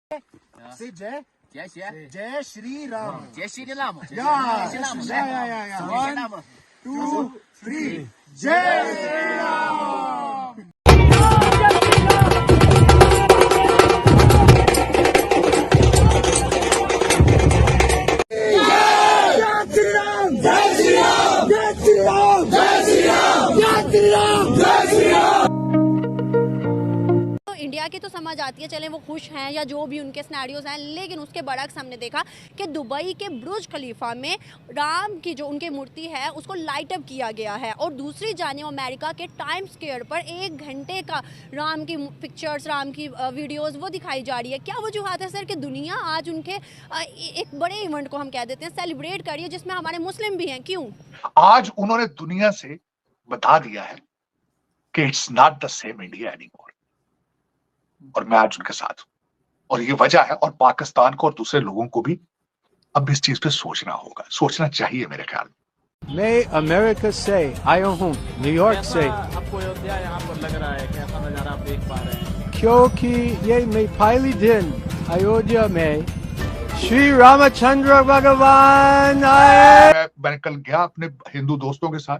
Say Jai. Jai Shri Jai Shri Ram. Jai Shri Ram. Yeah. Jai Shri Ram. Yeah. Jai Shri Ram. 1, 2, 3. Jai Shri Ram. तो India की तो समझ आती है, चलें वो खुश हैं या जो भी उनके सिनेरियोज हैं, लेकिन उसके बरक्स हमने देखा कि दुबई के बुर्ज खलीफा में राम की जो उनकी मूर्ति है उसको लाइट अप किया गया है और दूसरी जानिब अमेरिका के टाइम्स स्क्वायर पर 1 घंटे का राम की पिक्चर्स, राम की वीडियोस वो दिखाई जा रही है। क्या वजूहत है सर कि दुनिया आज उनके एक बड़े इवेंट को हम कह देते हैं सेलिब्रेट कर रही है जिसमें हमारे मुस्लिम भी हैं? क्यों? आज उन्होंने दुनिया से बता दिया है कि it's not the same India anymore, और मैं आज उनके साथ हूं और ये वजह है। और पाकिस्तान को और दूसरे लोगों को भी अब इस चीज पे सोचना होगा, सोचना चाहिए मेरे ख्याल में। मैं अमेरिका से आया हूँ, न्यूयॉर्क से। आपको अयोध्या यहाँ पर लग रहा है, कैसा नजारा आप देख पा रहे हैं? क्योंकि ये मैं पहले दिन अयोध्या में श्री रामचंद्र भगवान आए। मैंने कल गया अपने हिंदू दोस्तों के साथ,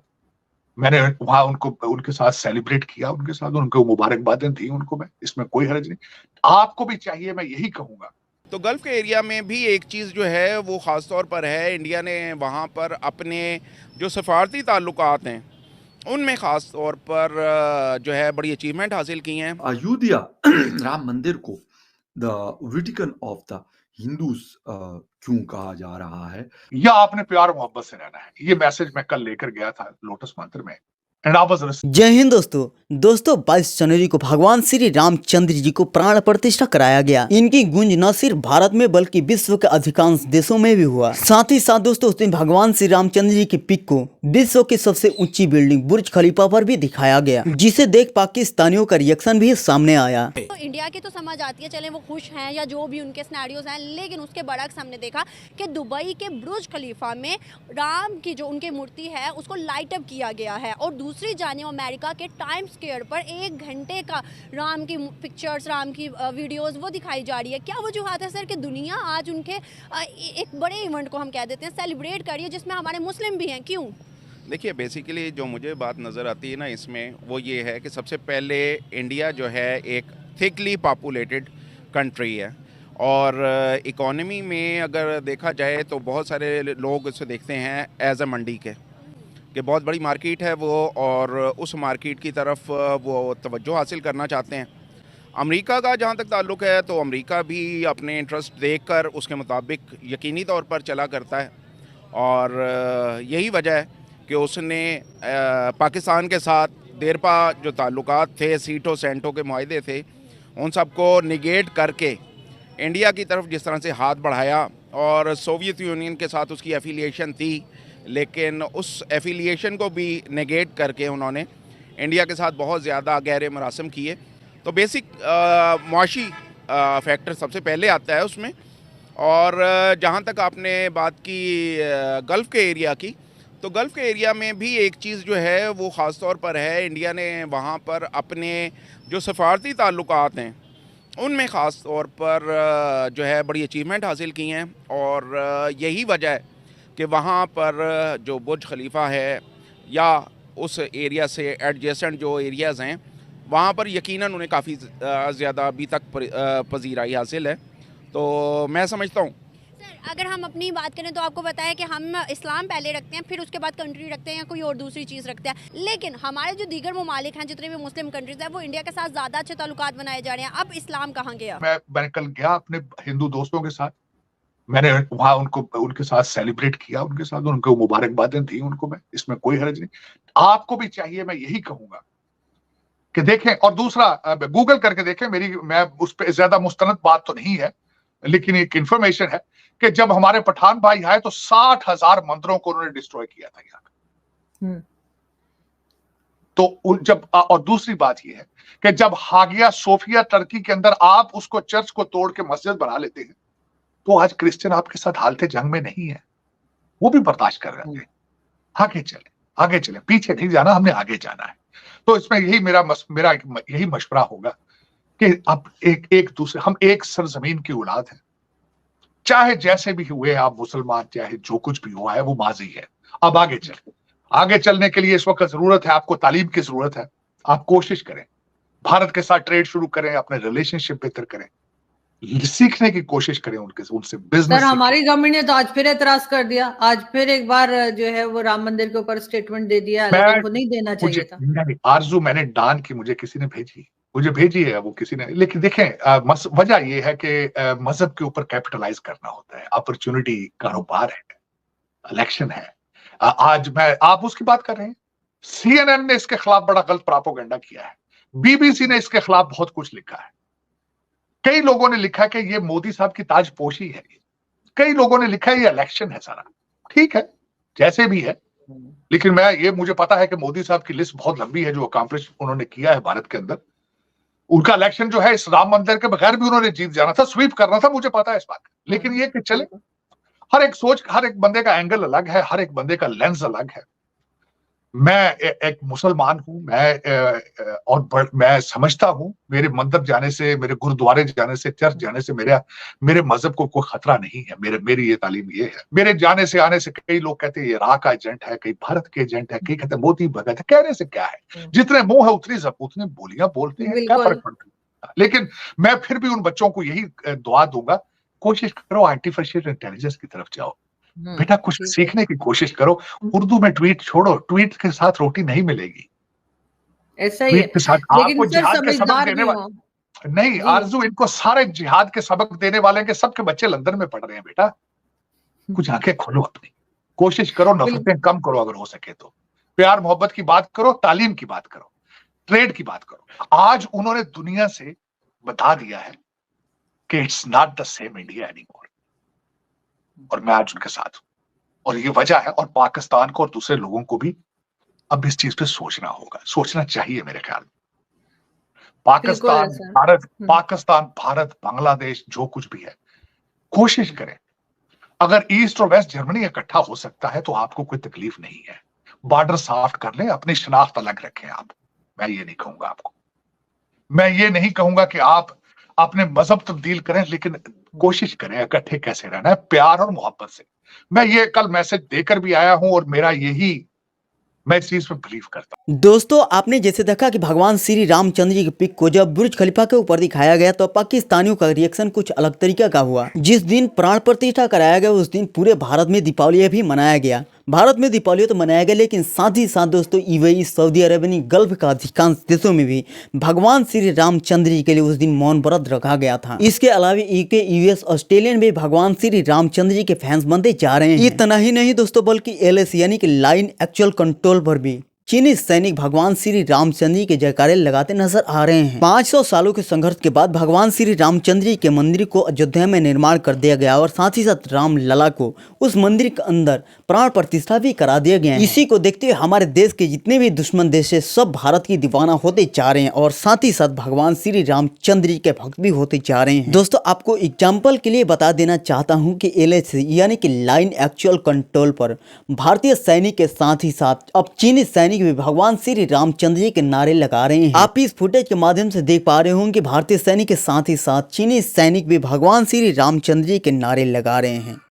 मैंने वहां उनके साथ सेलिब्रेट किया, उनके साथ उनको मुबारकबादें दी उनको, मैं इसमें कोई हर्ज नहीं। आपको भी चाहिए, मैं यही कहूंगा। तो गल्फ के एरिया में भी एक चीज़ जो है वो ख़ास तौर पर है, इंडिया ने वहाँ पर अपने जो सफारती ताल्लुकात हैं उनमें ख़ास तौर पर जो है बड़ी अचीवमेंट हासिल की हैं। अयोध्या राम मंदिर को the Vatican of the Hindus क्यों कहा जा रहा है? या आपने प्यार मोहब्बत से रहना है, ये मैसेज मैं कल लेकर गया था लोटस मंदिर में। जय हिंद दोस्तों 22 जनवरी को भगवान श्री रामचंद्र जी को प्राण प्रतिष्ठा कराया गया। इनकी गूंज न सिर्फ भारत में बल्कि विश्व के अधिकांश देशों में भी हुआ। साथ ही साथ दोस्तों उस दिन भगवान श्री रामचंद्र जी की पिक को विश्व की सबसे ऊंची बिल्डिंग बुर्ज खलीफा पर भी दिखाया गया, जिसे देख पाकिस्तानियों का रिएक्शन भी सामने आया। तो इंडिया की तो समझ आती है, चलें वो खुश हैं या जो भी उनके सिनेरियोज हैं, लेकिन उसके बरक्स हमने देखा कि दुबई के बुर्ज खलीफा में राम की जो उनकी मूर्ति है उसको लाइट अप किया गया है और दूसरी जानिब अमेरिका के टाइम्स स्क्वायर पर 1 घंटे का राम की पिक्चर्स, राम की वीडियोस वो दिखाई जा रही है। क्या वजूहत है सर कि दुनिया आज उनके एक बड़े इवेंट को हम कह देते हैं सेलिब्रेट कर रही है जिसमें हमारे मुस्लिम भी हैं? क्यों? देखिए, बेसिकली जो मुझे बात नज़र आती है ना इसमें, वो ये है कि सबसे पहले इंडिया जो है एक थिकली पॉपुलेटेड कंट्री है और इकॉनमी में अगर देखा जाए तो बहुत सारे लोग इसे देखते हैं एज अ मंडी के कि बहुत बड़ी मार्केट है वो, और उस मार्केट की तरफ वो तवज्जो हासिल करना चाहते हैं। अमेरिका का जहाँ तक ताल्लुक़ है तो अमेरिका भी अपने इंटरेस्ट देखकर उसके मुताबिक यकीनी तौर पर चला करता है और यही वजह है कि उसने पाकिस्तान के साथ देरपा जो ताल्लुकात थे, सीटों सेंटों के मुआहदे थे, उन सबको निगेट करके इंडिया की तरफ जिस तरह से हाथ बढ़ाया। और सोवियत यूनियन के साथ उसकी एफिलिएशन थी, लेकिन उस एफिलिएशन को भी नेगेट करके उन्होंने इंडिया के साथ बहुत ज़्यादा गहरे मरासम किए। तो बेसिक मुआशी फैक्टर सबसे पहले आता है उसमें। और जहाँ तक आपने बात की गल्फ़ के एरिया की, तो गल्फ़ के एरिया में भी एक चीज़ जो है वो ख़ास तौर पर है, इंडिया ने वहाँ पर अपने जो सफारती ताल्लुकात हैं उनमें ख़ास तौर पर जो है बड़ी अचीवमेंट हासिल की हैं और यही वजह है कि वहाँ पर जो बुर्ज खलीफा है या उस एरिया से एडजेसेंट जो एरियाज़ हैं वहाँ पर यकीनन उन्हें काफ़ी ज़्यादा अभी तक पजीराई हासिल है। तो मैं समझता हूँ सर, अगर हम अपनी बात करें तो आपको पता है कि हम इस्लाम पहले रखते हैं, फिर उसके बाद कंट्री रखते हैं या कोई और दूसरी चीज़ रखते हैं, लेकिन हमारे जो दीगर ममालिक हैं, जितने भी मुस्लिम कंट्रीज हैं, वो इंडिया के साथ ज़्यादा अच्छे ताल्लुकात बनाए जा रहे हैं। अब इस्लाम कहाँ गया? मैंने कल गया अपने हिंदू दोस्तों के साथ, मैंने वहां उनके साथ सेलिब्रेट किया, उनके साथ उनको मुबारकबादें दी उनको, मैं इसमें कोई हर्ज नहीं। आपको भी चाहिए, मैं यही कहूंगा कि देखें। और दूसरा, गूगल करके देखें, मैं उस पर ज्यादा मुस्तनद बात तो नहीं है, लेकिन एक इंफॉर्मेशन है कि जब हमारे पठान भाई आए तो 60,000 मंदिरों को उन्होंने डिस्ट्रॉय किया था यहाँ। तो जब और दूसरी बात यह है कि जब हागिया सोफिया टर्की के अंदर आप उसको चर्च को तोड़ के मस्जिद बना लेते हैं, तो आज क्रिश्चियन आपके साथ हालते जंग में नहीं है, वो भी बर्दाश्त कर रहे हैं। आगे चले, पीछे नहीं जाना, हमने आगे जाना है। तो इसमें यही मेरा यही मशवरा होगा कि अब एक दूसरे, हम एक सरजमीन की औलाद हैं, चाहे जैसे भी हुए आप मुसलमान, चाहे जो कुछ भी हुआ है वो माजी है। अब आगे चलने के लिए इस वक्त जरूरत है, आपको तालीम की जरूरत है। आप कोशिश करें, भारत के साथ ट्रेड शुरू करें, अपने रिलेशनशिप बेहतर करें, सीखने की कोशिश करें उनसे बिजनेस। सर हमारी गवर्नमेंट ने तो आज फिर एतराज कर दिया, आज फिर एक बार जो है वो राम मंदिर के ऊपर स्टेटमेंट दे दिया, हालांकि उनको नहीं देना चाहिए था। नहीं, आरजू मैंने डान की, मुझे किसी ने भेजी है वो किसी ने, लेकिन देखें वजह ये है कि मजहब के ऊपर कैपिटलाइज करना होता है, अपॉर्चुनिटी, कारोबार है, इलेक्शन है। आज आप उसकी बात कर रहे हैं, CNN ने इसके खिलाफ बड़ा गलत प्रोपेगेंडा किया है, BBC ने इसके खिलाफ बहुत कुछ लिखा है, कई लोगों ने लिखा है कि ये मोदी साहब की ताजपोशी है, कई लोगों ने लिखा है ये इलेक्शन है सारा। ठीक है, जैसे भी है, लेकिन मुझे पता है कि मोदी साहब की लिस्ट बहुत लंबी है जो अकम्प्लिश उन्होंने किया है भारत के अंदर। उनका इलेक्शन जो है इस राम मंदिर के बगैर भी उन्होंने जीत जाना था, स्वीप करना था, मुझे पता है इस बात का। लेकिन ये कि चले, हर एक सोच, हर एक बंदे का एंगल अलग है, हर एक बंदे का लेंस अलग है। मैं एक मुसलमान हूं, मैं समझता हूं, मेरे मंदिर जाने से, मेरे गुरुद्वारे जाने से, चर्च जाने से मेरे मजहब को कोई खतरा नहीं है। मेरी ये तालीम ये है। मेरे जाने से आने से कई लोग कहते हैं ये इराक का एजेंट है, कई भारत के एजेंट है, कई कहते हैं मोदी भगत है। कहने से क्या है, जितने मुंह है उतनी बोलियां बोलते हैं, क्या फर्क पड़ता है। लेकिन मैं फिर भी उन बच्चों को यही दुआ दूंगा, कोशिश करो आर्टिफिशियल इंटेलिजेंस की तरफ जाओ बेटा, कुछ सीखने की कोशिश करो। उर्दू में ट्वीट छोड़ो, ट्वीट के साथ रोटी नहीं मिलेगी। ऐसा ही है, के साथ आपको जिहाद के सबक देने वाले नहीं, आरजू इनको सारे जिहाद के सबक देने वाले के सबके बच्चे लंदन में पढ़ रहे हैं। बेटा कुछ आंखें खोलो, अपनी कोशिश करो, नफरतें कम करो, अगर हो सके तो प्यार मोहब्बत की बात करो, तालीम की बात करो, ट्रेड की बात करो। आज उन्होंने दुनिया से बता दिया है कि it's not the same India anymore, और मैं आज उनके साथ हूं, और ये वजह है। और पाकिस्तान को और दूसरे लोगों को भी अब इस चीज पे सोचना होगा, सोचना चाहिए मेरे ख्याल में। पाकिस्तान, भारत, बांग्लादेश, जो कुछ भी है, कोशिश करें। अगर ईस्ट और वेस्ट जर्मनी इकट्ठा हो सकता है तो आपको कोई तकलीफ नहीं है। बॉर्डर साफ कर लें, अपनी शनाख्त अलग रखें। आप, मैं ये नहीं कहूंगा आपको, मैं ये नहीं कहूंगा कि आप अपने मजहब तब्दील करें, लेकिन कोशिश करें इकट्ठे कैसे रहना है, प्यार और मोहब्बत से। मैं ये कल मैसेज देकर भी आया हूं, और मैं इस चीज पे बिलीव करता हूं। दोस्तों, आपने जैसे देखा कि भगवान श्री रामचंद्र जी के पिक को जब बुर्ज खलीफा के ऊपर दिखाया गया तो पाकिस्तानियों का रिएक्शन कुछ अलग तरीके का हुआ। जिस दिन प्राण प्रतिष्ठा कराया गया उस दिन पूरे भारत में दीपावली भी मनाया गया। भारत में दीपावली तो मनाया गया, लेकिन साथ ही साथ दोस्तों यूएई, सऊदी अरब, गल्फ का अधिकांश देशों में भी भगवान श्री रामचंद्र जी के लिए उस दिन मौन व्रत रखा गया था। इसके अलावा यूके, यूएस, ऑस्ट्रेलिया में भगवान श्री रामचंद्र जी के फैंस बनते जा रहे हैं। इतना ही नहीं दोस्तों, बल्कि LAC यानी कि लाइन एक्चुअल कंट्रोल पर भी चीनी सैनिक भगवान श्री रामचंद्र जी के जयकारे लगाते नजर आ रहे हैं। 500 सालों के संघर्ष के बाद भगवान श्री रामचंद्र जी के मंदिर को अयोध्या में निर्माण कर दिया गया और साथ ही साथ राम लला को उस मंदिर के अंदर प्राण प्रतिष्ठा भी करा दिया गया है। इसी को देखते हुए हमारे देश के जितने भी दुश्मन देश है सब भारत की दीवाना होते जा रहे हैं और साथ ही साथ भगवान श्री रामचंद्र जी के भक्त भी होते जा रहे हैं। दोस्तों, आपको एग्जाम्पल के लिए बता देना चाहता हूँ कि LAC यानी कि लाइन एक्चुअल कंट्रोल पर भारतीय सैनिक के साथ ही साथ अब चीनी सैनिक भी भगवान श्री रामचंद्र जी के नारे लगा रहे हैं। आप इस फुटेज के माध्यम से देख पा रहे होंगे कि भारतीय सैनिक के साथ ही साथ चीनी सैनिक भी भगवान श्री रामचंद्र जी के नारे लगा रहे हैं।